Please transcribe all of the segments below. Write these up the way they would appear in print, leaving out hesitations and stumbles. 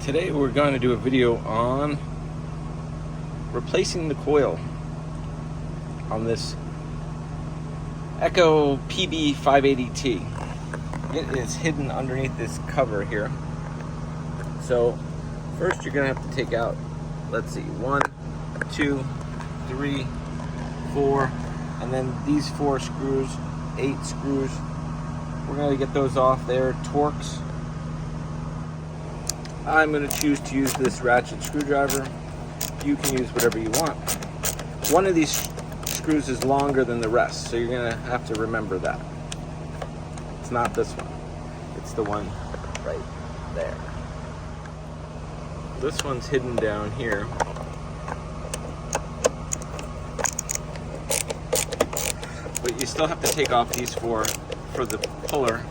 Today we're going to do a video on replacing the coil on this Echo PB-580T. It is hidden underneath this cover here. So first you're going to have to take out, let's see, 1, 2, 3, 4, and then these 4 screws, 8 screws. We're going to get those off there. Torques. I'm going to choose to use this ratchet screwdriver. You can use whatever you want. One of these screws is longer than the rest, so you're going to have to remember that. It's not this one. It's the one right there. This one's hidden down here. But you still have to take off these 4 for the puller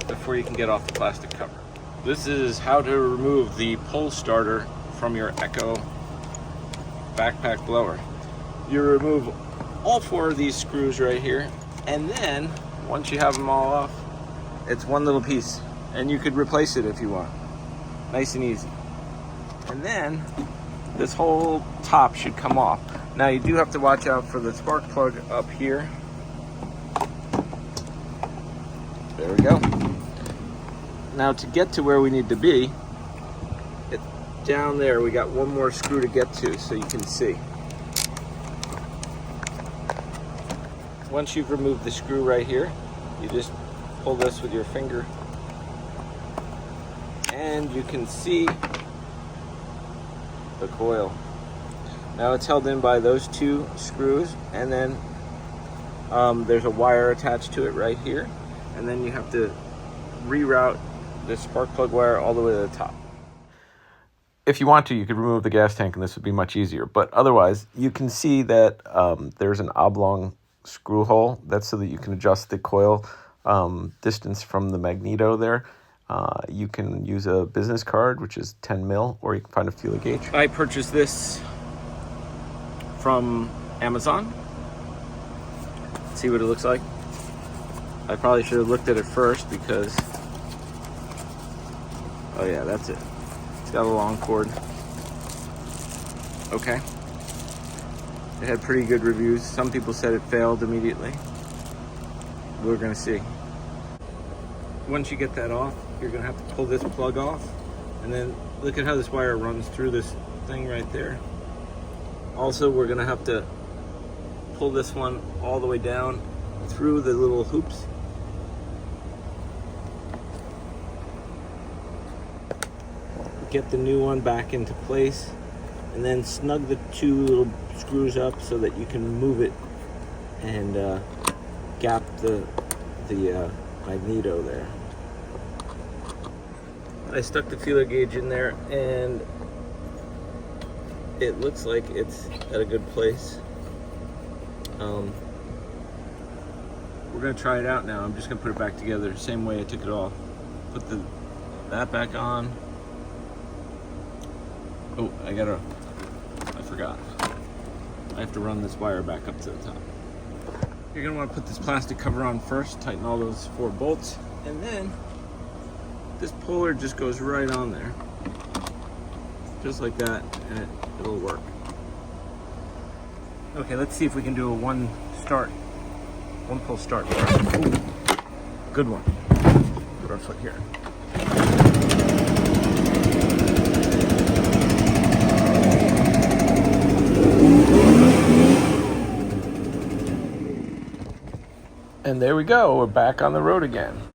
before you can get off the plastic cover. This is how to remove the pull starter from your Echo backpack blower. You remove all 4 of these screws right here, and then once you have them all off, it's one little piece, and you could replace it if you want. Nice and easy. And then this whole top should come off. Now you do have to watch out for the spark plug up here. There we go. Now to get to where we need to be, down there we got one more screw to get to so you can see. Once you've removed the screw right here, you just pull this with your finger and you can see the coil. Now it's held in by those 2 screws, and then there's a wire attached to it right here, and then you have to reroute the spark plug wire all the way to the top. If you want to, you could remove the gas tank and this would be much easier, but otherwise you can see that there's an oblong screw hole. That's so that you can adjust the coil distance from the magneto there. You can use a business card, which is 10 mil, or you can find a feeler gauge. I purchased this from Amazon. Let's see what it looks like. I probably should have looked at it first because, oh yeah, that's it. It's got a long cord. Okay. It had pretty good reviews. Some people said it failed immediately. We're gonna see. Once you get that off, you're gonna have to pull this plug off, and then look at how this wire runs through this thing right there. Also, we're gonna have to pull this one all the way down through the little hoops. Get the new one back into place, and then snug the 2 little screws up so that you can move it and gap the magneto there. I stuck the feeler gauge in there and it looks like it's at a good place. We're gonna try it out now. I'm just gonna put it back together the same way I took it off. Put that back on. Oh, I forgot. I have to run this wire back up to the top. You're gonna wanna put this plastic cover on first, tighten all those 4 bolts, and then this puller just goes right on there. Just like that, and it'll work. Okay, let's see if we can do a one pull start. Ooh, good one. Put our foot here. And there we go, we're back on the road again.